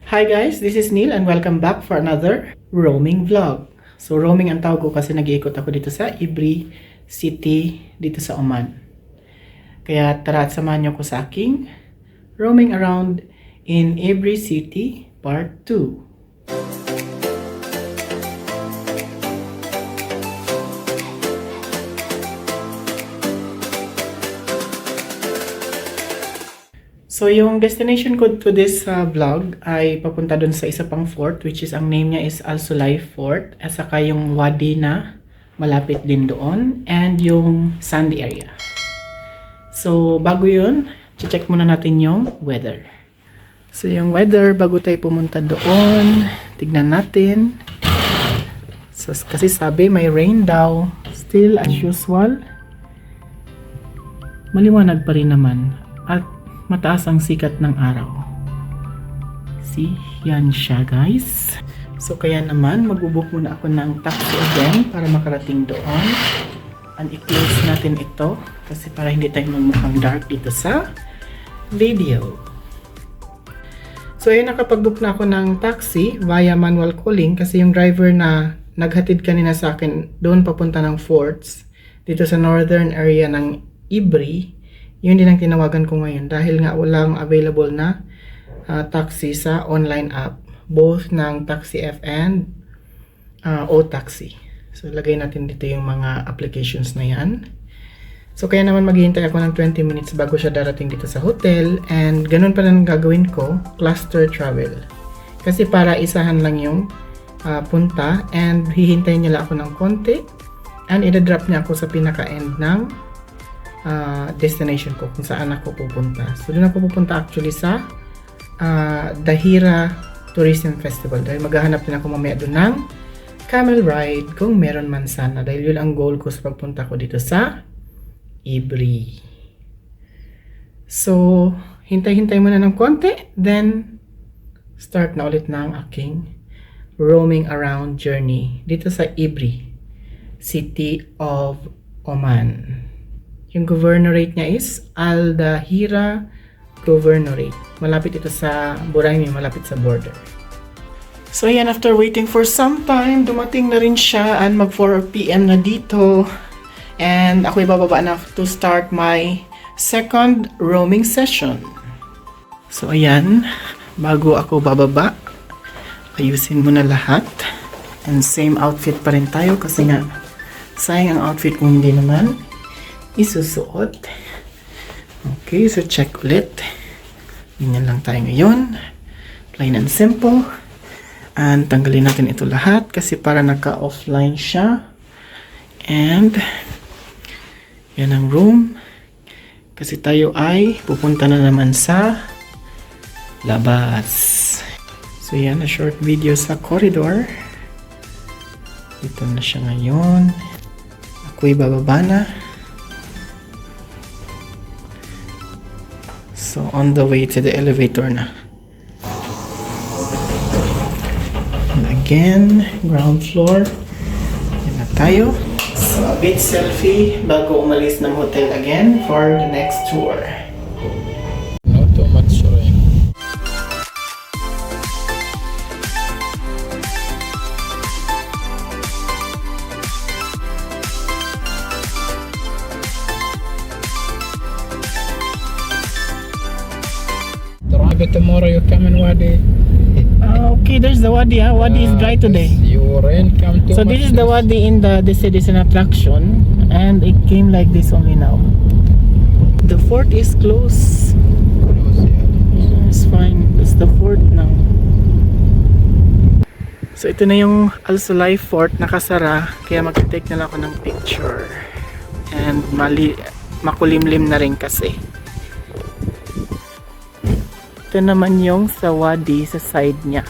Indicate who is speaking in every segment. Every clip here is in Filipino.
Speaker 1: Hi guys, this is Neil and welcome back for another roaming vlog. So roaming ang tawag ko kasi nag-iikot ako dito sa Ibri City dito sa Oman. Kaya tara at samahan niyo ko sa aking roaming around in Ibri City Part 2. So, yung destination ko to this vlog ay papunta dun sa isa pang fort, which is, ang name niya is Al Sulay Fort, at saka yung wadi na malapit din doon, and yung sandy area. So, bago yun, check muna natin yung weather. So, yung weather, bago tayo pumunta doon, tignan natin. So, kasi sabi, may rain daw. Still, as usual, maliwanag pa rin naman. At mataas ang sikat ng araw. See, yan siya guys. So kaya naman, magbubuk muna ako ng taxi again para makarating doon. And i-close natin ito kasi para hindi tayo magmukhang dark dito sa video. So ayun, nakapag-book na ako ng taxi via manual calling kasi yung driver na naghatid kanina sa akin doon papunta ng forts dito sa northern area ng Ibri, yun din ang tinawagan ko ngayon dahil nga walang available na taxi sa online app, both ng Taxi F and O-Taxi. So lagay natin dito yung mga applications na yan. So kaya naman maghihintay ako ng 20 minutes bago siya darating dito sa hotel, and ganun pa lang gagawin ko, cluster travel. Kasi para isahan lang yung punta, and hihintayin niya lang ako ng konti, and idadrop niya ako sa pinaka-end ng destination ko kung saan ako pupunta. So doon ako pupunta actually sa Dahira Tourism Festival dahil maghahanap din ako mamaya doon ng camel ride kung meron man sana, dahil yun ang goal ko sa pagpunta ko dito sa Ibri. So hintay-hintay muna ng konti, then start na ulit ng aking roaming around journey dito sa Ibri City of Oman. Yung governorate niya is Al Dahira Governorate. Malapit ito sa Buraimi, malapit sa border. So ayan, after waiting for some time, dumating na rin siya and mag 4 PM na dito. And ako'y bababa na to start my second roaming session. So ayan, bago ako bababa, ayusin mo na lahat. And same outfit pa rin tayo kasi nga sayang ang outfit kung hindi naman isusuot. Okay, so check ulit. Ganyan lang tayo ngayon. Plain and simple. And tanggalin natin ito lahat kasi para naka-offline siya. And yan ang room. Kasi tayo ay pupunta na naman sa labas. So yan, a short video sa corridor. Dito na siya ngayon. Ako'y bababa na. So, on the way to the elevator na. And again, ground floor. Yan na tayo. So, a bit selfie bago umalis ng hotel again for the next tour.
Speaker 2: Not too much rain. Maybe tomorrow you come in Wadi.
Speaker 1: Okay, there's the wadi. Wadi is dry today.
Speaker 2: You rain come too
Speaker 1: So
Speaker 2: much.
Speaker 1: this is the wadi in the destination attraction, and it came like this only now. The fort is closed. It's fine. It's the fort now. So ito na yung Al Sulay Fort, nakasara, kaya mag-take na lang ako ng picture. And makulimlim na rin kasi. Ito naman yung sa wadi sa side niya.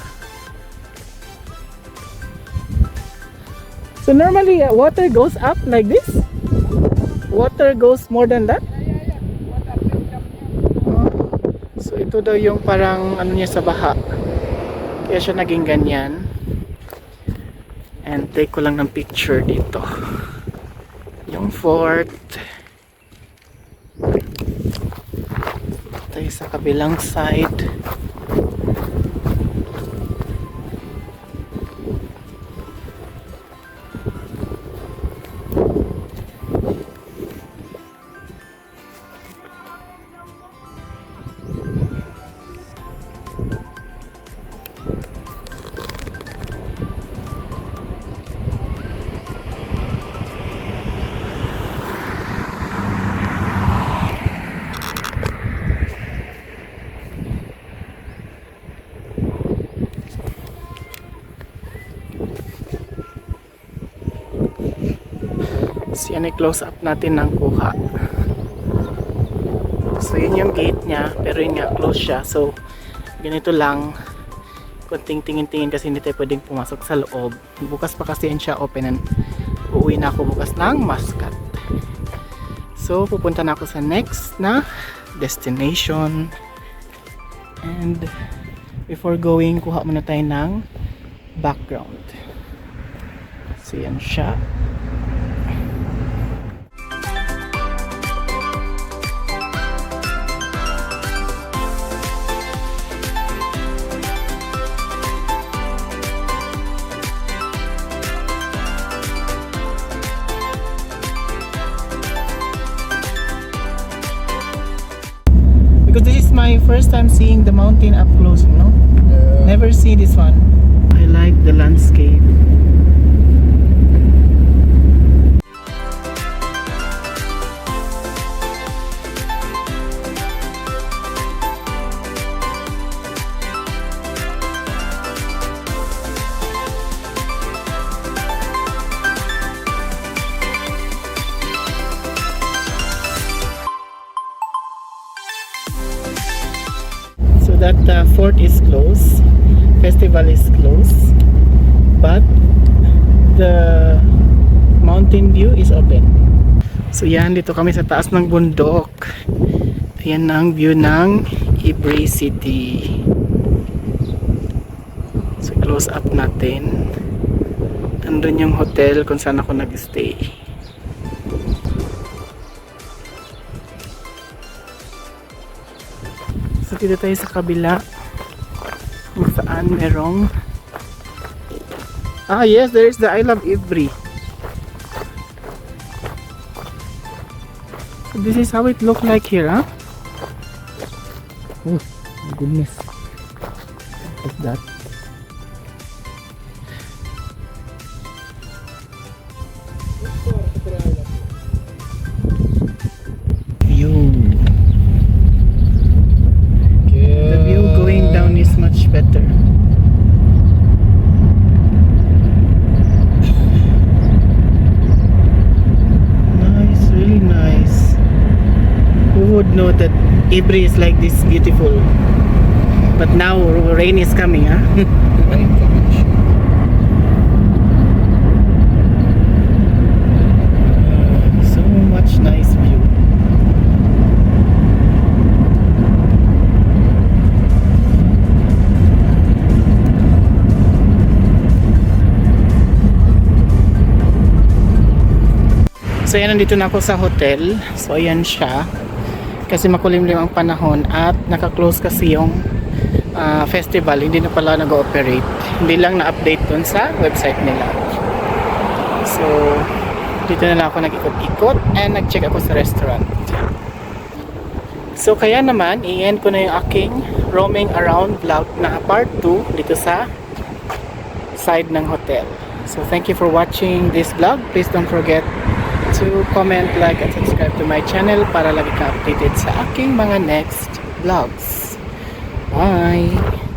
Speaker 1: So normally water goes up like this? Water goes more than that? So ito daw yung parang ano niya sa baha. Kaya siya naging ganyan. And take ko lang ng picture dito. Yung fort. Tayo sa kabilang side. So yan ay close up natin ng kuha. So yun yung gate niya, pero yun nga close siya. So ganito lang, konting tingin-tingin kasi hindi tayo pwedeng pumasok sa loob. Bukas pa kasi yan siya open and uuwi na ako bukas ng Muscat. So pupunta na ako sa next na destination. And before going, kuha muna tayo ng background. So yan siya. Because this is my first time seeing the mountain up close, no? Never see this one. I like the landscape. So that fort is closed, festival is closed, but the mountain view is open. So yan, dito kami sa taas ng bundok. Ayan ang view ng Ibre City. So close up natin. Andun yung hotel kung saan ako nag-stay. So dito tayo sa kabila kung saan merong yes, there is the I Love Ibre. So this is how it look like here, huh? Oh my goodness, what's that? View. The view going down is much better. Nice, really nice. Who would know that Ibre is like this beautiful? But now rain is coming, huh? So much nice view. So yan, nandito na ako sa hotel. So ayan siya. Kasi makulimlim ang panahon at naka-close kasi yung festival. Hindi na pala nag-ooperate. Hindi lang na-update dun sa website nila. So dito na lang ako nag-ikot-ikot and nag-check ako sa restaurant. So kaya naman, i-end ko na yung aking roaming around vlog na part 2 dito sa side ng hotel. So thank you for watching this vlog. Please don't forget to comment, like, and subscribe to my channel para lagi ka updated sa aking mga next vlogs. Bye!